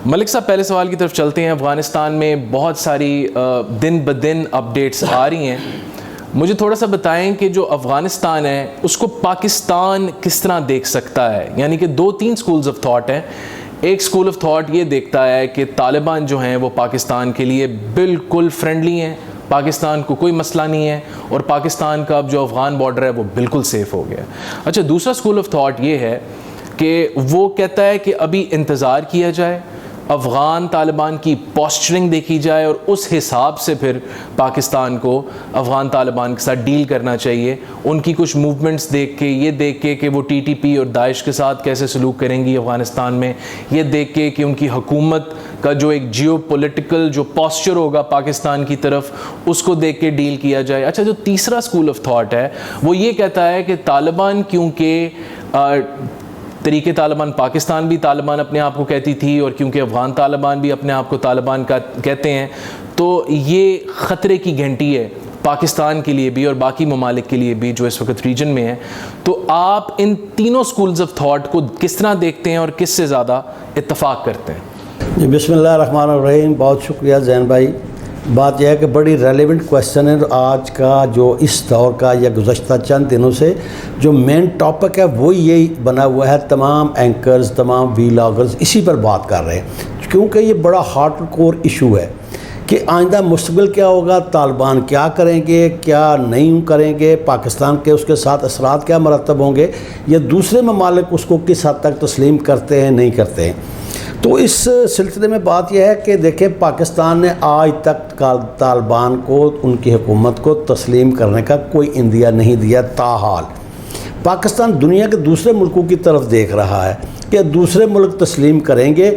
ملک صاحب پہلے سوال کی طرف چلتے ہیں. افغانستان میں بہت ساری دن بدن اپڈیٹس آ رہی ہیں. مجھے تھوڑا سا بتائیں کہ جو افغانستان ہے اس کو پاکستان کس طرح دیکھ سکتا ہے؟ یعنی کہ 2-3 سکولز آف تھاٹ ہیں. ایک سکول آف تھاٹ یہ دیکھتا ہے کہ طالبان جو ہیں وہ پاکستان کے لیے بالکل فرینڈلی ہیں, پاکستان کو کوئی مسئلہ نہیں ہے, اور پاکستان کا اب جو افغان بارڈر ہے وہ بالکل سیف ہو گیا. اچھا, دوسرا سکول آف تھاٹ یہ ہے کہ وہ کہتا ہے کہ ابھی انتظار کیا جائے, افغان طالبان کی پوسچرنگ دیکھی جائے, اور اس حساب سے پھر پاکستان کو افغان طالبان کے ساتھ ڈیل کرنا چاہیے. ان کی کچھ موومنٹس دیکھ کے, یہ دیکھ کے کہ وہ ٹی ٹی پی اور داعش کے ساتھ کیسے سلوک کریں گی افغانستان میں, یہ دیکھ کے کہ ان کی حکومت کا جو ایک جیو پولیٹیکل جو پوسچر ہوگا پاکستان کی طرف, اس کو دیکھ کے ڈیل کیا جائے. اچھا, جو تیسرا اسکول آف تھاٹ ہے وہ یہ کہتا ہے کہ طالبان کیونکہ طریقے طالبان پاکستان بھی طالبان اپنے آپ کو کہتی تھی, اور کیونکہ افغان طالبان بھی اپنے آپ کو طالبان کا کہتے ہیں, تو یہ خطرے کی گھنٹی ہے پاکستان کے لیے بھی اور باقی ممالک کے لیے بھی جو اس وقت ریجن میں ہیں. تو آپ ان تینوں سکولز آف تھاٹ کو کس طرح دیکھتے ہیں اور کس سے زیادہ اتفاق کرتے ہیں؟ جی, بسم اللہ الرحمن الرحیم. بہت شکریہ زین بھائی. بات یہ ہے کہ بڑی ریلیونٹ کویسچن ہے. آج کا جو اس دور کا یا گزشتہ چند دنوں سے جو مین ٹاپک ہے وہ یہی بنا ہوا ہے. تمام اینکرز, تمام ویلاگرز اسی پر بات کر رہے ہیں, کیونکہ یہ بڑا ہارڈ کور ایشو ہے کہ آئندہ مستقبل کیا ہوگا, طالبان کیا کریں گے, کیا نہیں کریں گے, پاکستان کے اس کے ساتھ اثرات کیا مرتب ہوں گے, یا دوسرے ممالک اس کو کس حد تک تسلیم کرتے ہیں نہیں کرتے ہیں. تو اس سلسلے میں بات یہ ہے کہ دیکھیں, پاکستان نے آج تک طالبان کو, ان کی حکومت کو تسلیم کرنے کا کوئی اندیا نہیں دیا. تاحال پاکستان دنیا کے دوسرے ملکوں کی طرف دیکھ رہا ہے کہ دوسرے ملک تسلیم کریں گے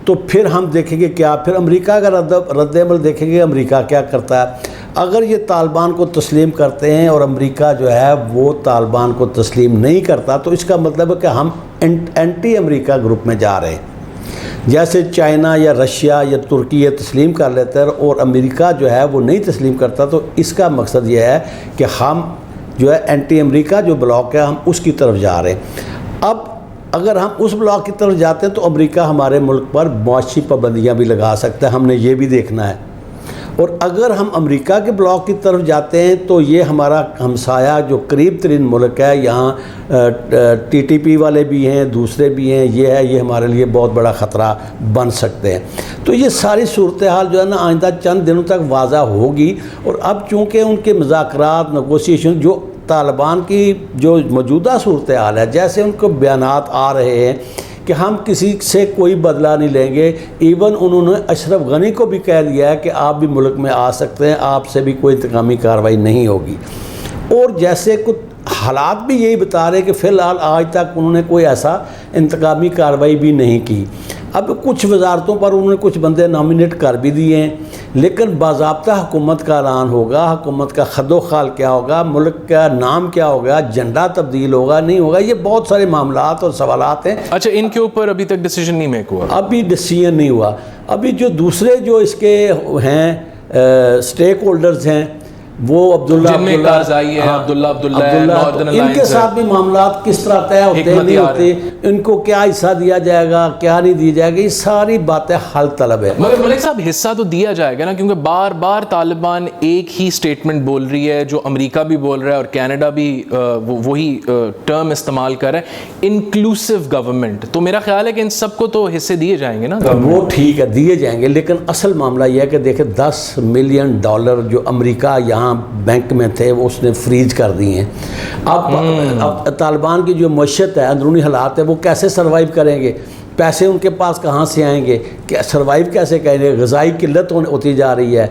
تو پھر ہم دیکھیں گے کیا, پھر امریکہ کا رد عمل دیکھیں گے امریکہ کیا کرتا ہے. اگر یہ طالبان کو تسلیم کرتے ہیں اور امریکہ جو ہے وہ طالبان کو تسلیم نہیں کرتا, تو اس کا مطلب ہے کہ ہم اینٹی امریکہ گروپ میں جا رہے ہیں. جیسے چائنا یا رشیا یا ترکی یہ تسلیم کر لیتے ہیں اور امریکہ جو ہے وہ نہیں تسلیم کرتا, تو اس کا مقصد یہ ہے کہ ہم جو ہے اینٹی امریکہ جو بلاک ہے ہم اس کی طرف جا رہے ہیں. اب اگر ہم اس بلاک کی طرف جاتے ہیں تو امریکہ ہمارے ملک پر معاشی پابندیاں بھی لگا سکتا ہے, ہم نے یہ بھی دیکھنا ہے. اور اگر ہم امریکہ کے بلاک کی طرف جاتے ہیں تو یہ ہمارا ہمسایہ جو قریب ترین ملک ہے, یہاں ٹی ٹی پی والے بھی ہیں, دوسرے بھی ہیں, یہ ہمارے لیے بہت بڑا خطرہ بن سکتے ہیں. تو یہ ساری صورتحال جو ہے نا آئندہ چند دنوں تک واضح ہوگی. اور اب چونکہ ان کے مذاکرات, نیگوسیشن, جو طالبان کی جو موجودہ صورتحال ہے, جیسے ان کو بیانات آ رہے ہیں کہ ہم کسی سے کوئی بدلہ نہیں لیں گے. ایون انہوں نے اشرف غنی کو بھی کہہ دیا ہے کہ آپ بھی ملک میں آ سکتے ہیں, آپ سے بھی کوئی انتقامی کارروائی نہیں ہوگی. اور جیسے کچھ حالات بھی یہی بتا رہے کہ فی الحال آج تک انہوں نے کوئی ایسا انتقامی کارروائی بھی نہیں کی. اب کچھ وزارتوں پر انہوں نے کچھ بندے نامینیٹ کر بھی دیے ہیں, لیکن باضابطہ حکومت کا اعلان ہوگا, حکومت کا خد و خال کیا ہوگا, ملک کا نام کیا ہوگا, جھنڈا تبدیل ہوگا نہیں ہوگا, یہ بہت سارے معاملات اور سوالات ہیں. اچھا, ان کے اوپر ابھی تک ڈیسیجن نہیں میک ہوا؟ ابھی ڈیسیجن نہیں ہوا. ابھی جو دوسرے جو اس کے ہیں سٹیک ہولڈرز ہیں وہ عبداللہ ان کے ساتھ بھی معاملات کس طرح طے ہوتے ہیں نہیں ہوتے, ان کو کیا حصہ دیا جائے گا, کیا نہیں دیا جائے گا, یہ ساری باتیں حل طلب ہے. مگر ملک صاحب حصہ تو دیا جائے گا نا, کیونکہ بار بار طالبان ایک ہی سٹیٹمنٹ بول رہی ہے جو امریکہ بھی بول رہا ہے اور کینیڈا بھی وہی ٹرم استعمال کر رہا ہے, انکلوسیو گورنمنٹ. تو میرا خیال ہے کہ ان سب کو تو حصے دیے جائیں گے نا. وہ ٹھیک ہے دیے جائیں گے, لیکن اصل معاملہ یہ ہے کہ دیکھیں $10 ملین جو امریکہ یہاں بینک میں تھے وہ اس نے فریز کر دی ہیں. اب طالبان کی جو معیشت ہے, اندرونی حالات ہے, وہ کیسے سروائیو کریں گے, پیسے ان کے پاس کہاں سے آئیں گے, سروائیو کیسے کریں گے. غذائی قلت ہوتی جا رہی ہے.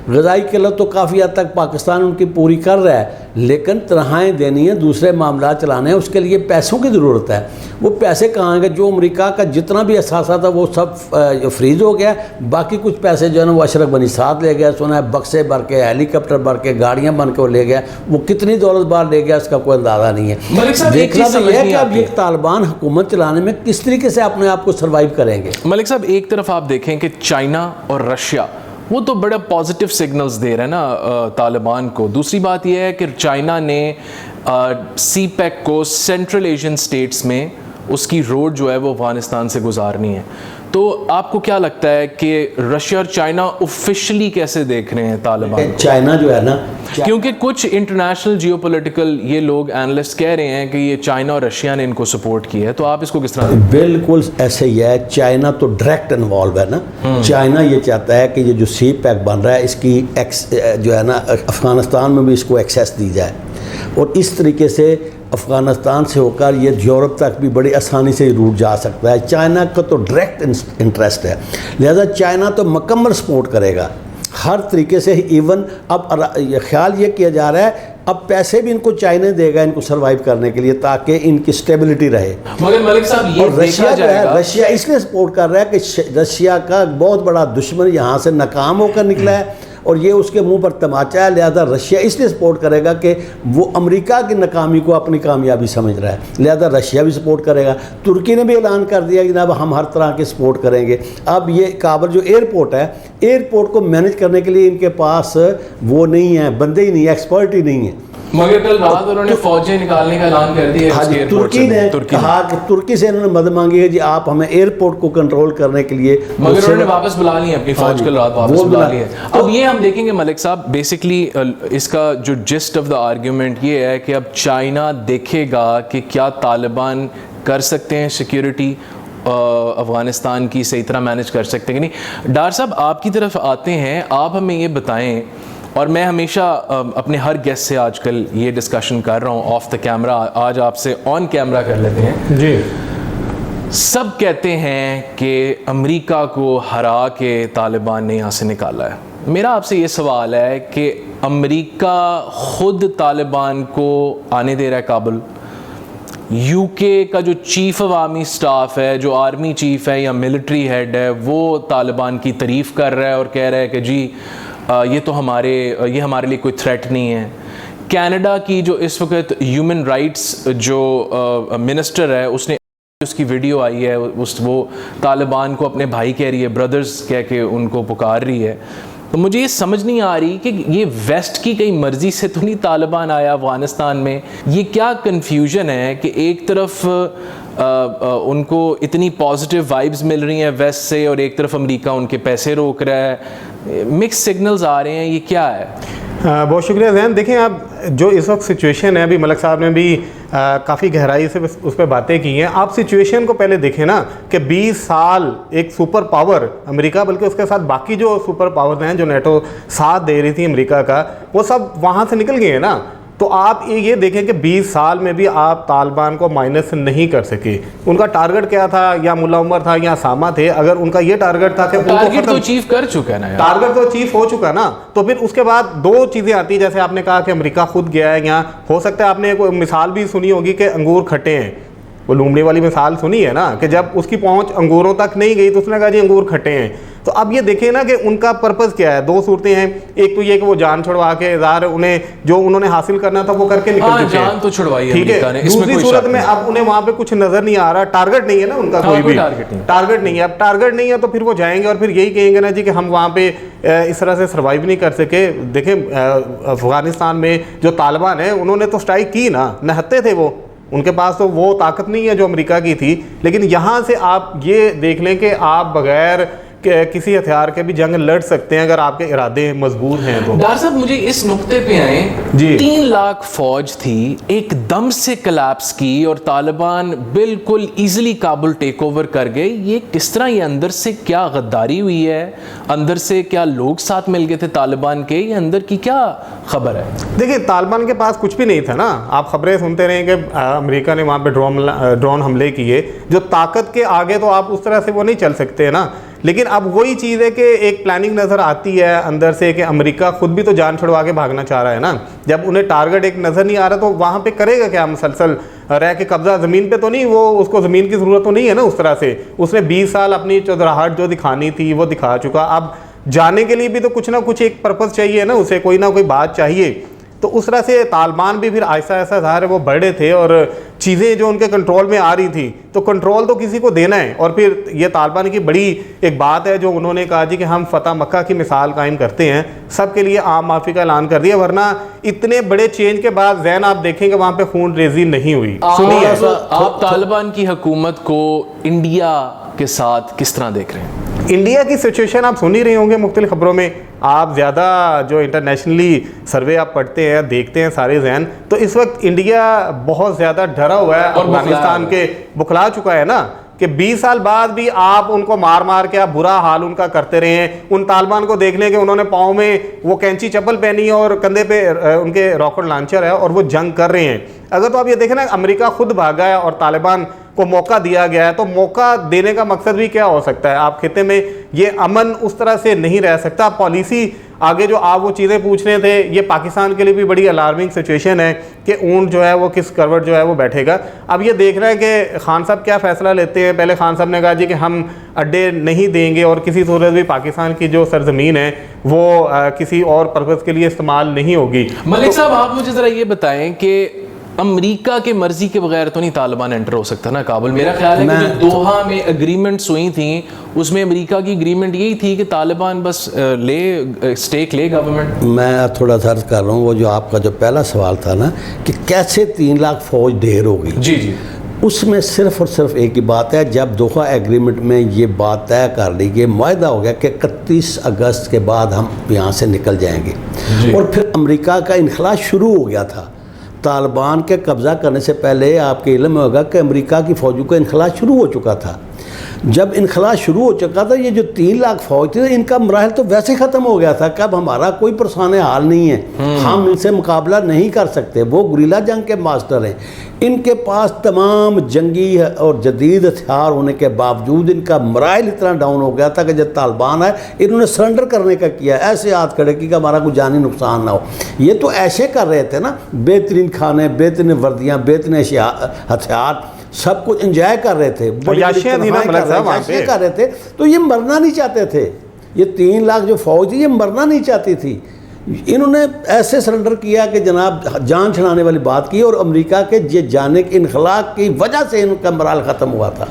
غذائی قلت تو کافی حد تک پاکستان ان کی پوری کر رہا ہے, لیکن تنخواہیں دینی ہیں, دوسرے معاملات چلانے ہیں, اس کے لیے پیسوں کی ضرورت ہے. وہ پیسے کہاں ہیں؟ جو امریکہ کا جتنا بھی اثاثہ تھا وہ سب فریز ہو گیا. باقی کچھ پیسے جو ہے نا وہ اشرف غنی ساتھ لے گیا, سنا ہے بکسے بھر کے, ہیلی کاپٹر بھر کے, گاڑیاں بن کے وہ لے گیا. وہ کتنی دولت باہر لے گیا اس کا کوئی اندازہ نہیں ہے. دیکھنا تو یہ ہے کہ اب یہ طالبان حکومت چلانے میں کس طریقے سے اپنے آپ کو سروائیو کریں گے. ملک صاحب ایک طرف آپ دیکھیں کہ چائنا اور رشیا وہ تو بڑا پازیٹیو سگنلز دے رہے ہیں نا طالبان کو. دوسری بات یہ ہے کہ چائنا نے سی پیک کو سینٹرل ایشین سٹیٹس میں اس کی روڈ جو ہے وہ افغانستان سے گزارنی ہے. تو آپ کو کیا لگتا ہے کہ رشیا اور چائنا آفیشلی کیسے دیکھ رہے ہیں طالبان؟ چائنا جو ہے نا، کیونکہ کچھ انٹرنیشنل جیو پولیٹیکل یہ لوگ اینالسٹ کہہ رہے ہیں کہ یہ چائنا اور رشیا نے ان کو سپورٹ کیا ہے، تو آپ اس کو کس طرح؟ بالکل ایسے ہی ہے. چائنا تو ڈائریکٹ انوالو ہے نا. چائنا یہ چاہتا ہے کہ یہ جو سی پیک بن رہا ہے اس کی جو ہے نا افغانستان میں بھی اس کو ایکسیس دی جائے، اور اس طریقے سے افغانستان سے ہو کر یہ یورپ تک بھی بڑی آسانی سے روٹ جا سکتا ہے. چائنا کا تو ڈائریکٹ انٹرسٹ ہے، لہذا چائنا تو مکمل سپورٹ کرے گا ہر طریقے سے. ایون اب خیال یہ کیا جا رہا ہے اب پیسے بھی ان کو چائنا دے گا ان کو سروائیو کرنے کے لیے تاکہ ان کی اسٹیبلٹی رہے. مگر ملک صاحب یہ رشیا جو ہے، رشیا اس لیے سپورٹ کر رہا ہے کہ رشیا کا بہت بڑا دشمن یہاں سے ناکام ہو کر نکلا ہے اور یہ اس کے منہ پر تماچا ہے، لہذا رشیا اس لیے سپورٹ کرے گا کہ وہ امریکہ کی ناکامی کو اپنی کامیابی سمجھ رہا ہے، لہذا رشیا بھی سپورٹ کرے گا. ترکی نے بھی اعلان کر دیا کہ جناب ہم ہر طرح کے سپورٹ کریں گے. اب یہ کابل جو ایئرپورٹ ہے، ایئرپورٹ کو مینیج کرنے کے لیے ان کے پاس وہ نہیں ہے، بندے ہی نہیں، ایکسپرٹ ہی نہیں ہے. مگر کل رات انہوں نے فوجیں نکالنے کا اعلان کر دیا ہے. ترکی نے کہا کہ ترکی سے انہوں نے مدد مانگی ہے جی آپ ہمیں ایئرپورٹ کو کنٹرول کرنے کے لیے، مگر انہوں نے واپس بلا لی اپنی فوج کل رات واپس بلا لی ہے. اب یہ ہم دیکھیں گے ملک صاحب، بیسکلی اس کا جو جسٹ آف دا آرگیومنٹ یہ ہے کہ اب چائنا دیکھے گا کہ کیا طالبان کر سکتے ہیں سیکیورٹی افغانستان کی صحیح طرح مینیج کر سکتے ہیں کہ نہیں. ڈار صاحب آپ کی طرف آتے ہیں، آپ ہمیں یہ بتائیں، اور میں ہمیشہ اپنے ہر گیسٹ سے آج کل یہ ڈسکشن کر رہا ہوں آف دا کیمرہ، آج آپ سے آن کیمرہ کر لیتے ہیں. جی سب کہتے ہیں کہ امریکہ کو ہرا کے طالبان نے یہاں سے نکالا ہے. میرا آپ سے یہ سوال ہے کہ امریکہ خود طالبان کو آنے دے رہا ہے کابل؟ یو کے کا جو چیف آف آرمی سٹاف ہے، جو آرمی چیف ہے یا ملٹری ہیڈ ہے، وہ طالبان کی تعریف کر رہا ہے اور کہہ رہا ہے کہ جی یہ تو یہ ہمارے لیے کوئی تھریٹ نہیں ہے. کینیڈا کی جو اس وقت ہیومن رائٹس جو منسٹر ہے، اس کی ویڈیو آئی ہے، وہ طالبان کو اپنے بھائی کہہ رہی ہے، بردرز کہہ کے ان کو پکار رہی ہے. تو مجھے یہ سمجھ نہیں آ رہی کہ یہ ویسٹ کی کئی مرضی سے تو نہیں طالبان آیا افغانستان میں. یہ کیا کنفیوژن ہے کہ ایک طرف ان کو اتنی پازیٹیو وائبز مل رہی ہیں ویسٹ سے، اور ایک طرف امریکہ ان کے پیسے روک رہا ہے، مکس سگنلز آ رہے ہیں، یہ کیا ہے؟ بہت شکریہ ذہن. دیکھیں آپ جو اس وقت سچویشن ہے، ابھی ملک صاحب نے بھی کافی گہرائی سے اس پہ باتیں کی ہیں. آپ سچویشن کو پہلے دیکھیں نا کہ 20 سال ایک سپر پاور امریکہ، بلکہ اس کے ساتھ باقی جو سپر پاورز ہیں جو نیٹو ساتھ دے رہی تھی امریکہ کا، وہ سب وہاں سے نکل گئے ہیں نا. تو آپ یہ دیکھیں کہ 20 سال میں بھی آپ طالبان کو مائنس نہیں کر سکے. ان کا ٹارگٹ کیا تھا؟ یا ملا عمر تھا یا اسامہ تھے. اگر ان کا یہ ٹارگٹ تھا کہ ٹارگٹ تو اچیو کر چکا ہے نا، ٹارگٹ تو اچیو ہو چکا نا، تو پھر اس کے بعد دو چیزیں آتی ہیں. جیسے آپ نے کہا کہ امریکہ خود گیا ہے، یا ہو سکتا ہے آپ نے کوئی مثال بھی سنی ہوگی کہ انگور کھٹے ہیں. وہ لومڑی والی مثال سنی ہے نا کہ جب اس کی پہنچ انگوروں تک نہیں گئی تو اس نے کہا جی انگور کھٹے ہیں. تو اب یہ دیکھیں نا کہ ان کا پرپز کیا ہے. دو صورتیں ہیں، ایک تو یہ کہ وہ جان چھڑوا کے ظاہر انہیں جو انہوں نے حاصل کرنا تھا وہ کر کے نکل چکے ہیں، جان تو چھڑوائی ٹھیک ہے. دوسری صورت میں اب انہیں وہاں پہ کچھ نظر نہیں آ رہا، ٹارگٹ نہیں ہے نا ان کا، کوئی بھی ٹارگٹ نہیں ہے. اب ٹارگٹ نہیں ہے تو پھر وہ جائیں گے اور پھر یہی کہیں گے نا جی کہ ہم وہاں پہ اس طرح سے سروائیو نہیں کر سکے. دیکھیں افغانستان میں جو طالبان ہیں انہوں نے تو اسٹرائک کی نا، نہتے تھے وہ، ان کے پاس تو وہ طاقت نہیں ہے جو امریکہ کی تھی. لیکن یہاں سے آپ یہ دیکھ لیں کہ آپ بغیر کسی ہتھیار کے بھی جنگ لڑ سکتے ہیں اگر آپ کے ارادے مضبوط ہیں تو. ڈار صاحب مجھے اس نقطے پہ آئیں، 3 لاکھ فوج تھی، ایک دم سے کلیپس کی اور طالبان بالکل ایزیلی کابل ٹیک اوور کر گئے. یہ کس طرح، یہ اندر سے کیا غداری ہوئی ہے؟ اندر سے کیا لوگ ساتھ مل گئے تھے طالبان کے؟ یہ اندر کی کیا خبر ہے؟ دیکھیں طالبان کے پاس کچھ بھی نہیں تھا نا. آپ خبریں سنتے رہے کہ امریکہ نے وہاں پہ ڈرون حملے کیے. جو طاقت کے آگے تو آپ اس طرح سے وہ نہیں چل سکتے نا. لیکن اب وہی چیز ہے کہ ایک پلاننگ نظر آتی ہے اندر سے کہ امریکہ خود بھی تو جان چھڑوا کے بھاگنا چاہ رہا ہے نا. جب انہیں ٹارگٹ ایک نظر نہیں آ رہا تو وہاں پہ کرے گا کیا؟ مسلسل رہ کے قبضہ زمین پہ تو نہیں، وہ اس کو زمین کی ضرورت تو نہیں ہے نا اس طرح سے. اس نے 20 سال اپنی چودراہٹ جو دکھانی تھی وہ دکھا چکا. اب جانے کے لیے بھی تو کچھ نہ کچھ ایک پرپز چاہیے نا، اسے کوئی نہ کوئی بات چاہیے. تو اس طرح سے طالبان بھی پھر آہستہ آہستہ ظاہر ہے وہ بڑھے تھے اور چیزیں جو ان کے کنٹرول میں آ رہی تھی تو کنٹرول تو کسی کو دینا ہے. اور پھر یہ طالبان کی بڑی ایک بات ہے جو انہوں نے کہا جی کہ ہم فتح مکہ کی مثال قائم کرتے ہیں، سب کے لیے عام معافی کا اعلان کر دیا. ورنہ اتنے بڑے چینج کے بعد ذہن آپ دیکھیں کہ وہاں پہ خون ریزی نہیں ہوئی. آپ طالبان کی حکومت کو انڈیا کے ساتھ کس طرح دیکھ رہے ہیں؟ انڈیا کی سچویشن آپ سن ہی رہے ہوں گے مختلف خبروں میں. آپ زیادہ جو انٹرنیشنلی سروے آپ پڑھتے ہیں دیکھتے ہیں سارے ذہن, تو اس وقت انڈیا بہت زیادہ ڈرا ہوا ہے اور افغانستان کے بکھلا چکا ہے نا, کہ 20 سال بعد بھی آپ ان کو مار مار کے آپ برا حال ان کا کرتے رہے ہیں. ان طالبان کو دیکھ لیں کہ انہوں نے پاؤں میں وہ کینچی چپل پہنی ہے اور کندھے پہ ان کے راکٹ لانچر ہے اور وہ جنگ کر رہے ہیں. اگر تو آپ یہ دیکھیں نا, امریکہ خود بھاگا ہے اور طالبان کو موقع دیا گیا ہے, تو موقع دینے کا مقصد بھی کیا ہو سکتا ہے؟ آپ خطے میں یہ امن اس طرح سے نہیں رہ سکتا. پالیسی آگے جو آپ وہ چیزیں پوچھ رہے تھے, یہ پاکستان کے لیے بھی بڑی الارمنگ سچویشن ہے کہ اونٹ جو ہے وہ کس کروٹ جو ہے وہ بیٹھے گا. اب یہ دیکھ رہے ہیں کہ خان صاحب کیا فیصلہ لیتے ہیں. پہلے خان صاحب نے کہا جی کہ ہم اڈے نہیں دیں گے اور کسی صورت بھی پاکستان کی جو سرزمین ہے وہ کسی اور پرپز کے لیے استعمال نہیں ہوگی. ملک صاحب آپ مجھے ذرا یہ بتائیں کہ امریکہ کے مرضی کے بغیر تو نہیں طالبان انٹر ہو سکتا نا کابل؟ میرا خیال ہے کہ جو دوحہ میں اگریمنٹس ہوئی تھیں اس میں امریکہ کی اگریمنٹ یہی تھی کہ طالبان بس سٹیک لے گورنمنٹ. میں تھوڑا سا عرض کر رہا ہوں, وہ جو آپ کا جو پہلا سوال تھا نا کہ کیسے 3 لاکھ فوج ڈھیر ہوگی, جی جی, اس میں صرف اور صرف ایک ہی بات ہے. جب دوحہ ایگریمنٹ میں یہ بات طے کر لی گئی, معاہدہ ہو گیا کہ 31 اگست کے بعد ہم یہاں سے نکل جائیں گے, اور پھر امریکہ کا انخلاء شروع ہو گیا تھا. طالبان کے قبضہ کرنے سے پہلے آپ کے علم میں ہوگا کہ امریکہ کی فوجوں کا انخلاء شروع ہو چکا تھا. جب انخلاء شروع ہو چکا تھا, یہ جو 3 لاکھ فوج تھی ان کا مراحل تو ویسے ختم ہو گیا تھا کہ اب ہمارا کوئی پرسان حال نہیں ہے, ہم ان سے مقابلہ نہیں کر سکتے. وہ گریلا جنگ کے ماسٹر ہیں, ان کے پاس تمام جنگی اور جدید ہتھیار ہونے کے باوجود ان کا مراحل اتنا ڈاؤن ہو گیا تھا کہ جب طالبان آئے انہوں نے سرنڈر کرنے کا کیا, ایسے ہاتھ کھڑے کی کہ ہمارا کوئی جانی نقصان نہ ہو. یہ تو ایسے کر رہے تھے نا, بہترین کھانے, بہترین وردیاں, بہترین ہتھیار, سب کچھ انجوائے کر رہے تھے, کر رہے تھے. تو یہ مرنا نہیں چاہتے تھے. یہ 3 لاکھ جو فوج تھی یہ مرنا نہیں چاہتی تھی. انہوں نے ایسے سرنڈر کیا کہ جناب جان چھڑانے والی بات کی, اور امریکہ کے یہ جانے کے انخلاء کی وجہ سے ان کا مراحل ختم ہوا تھا.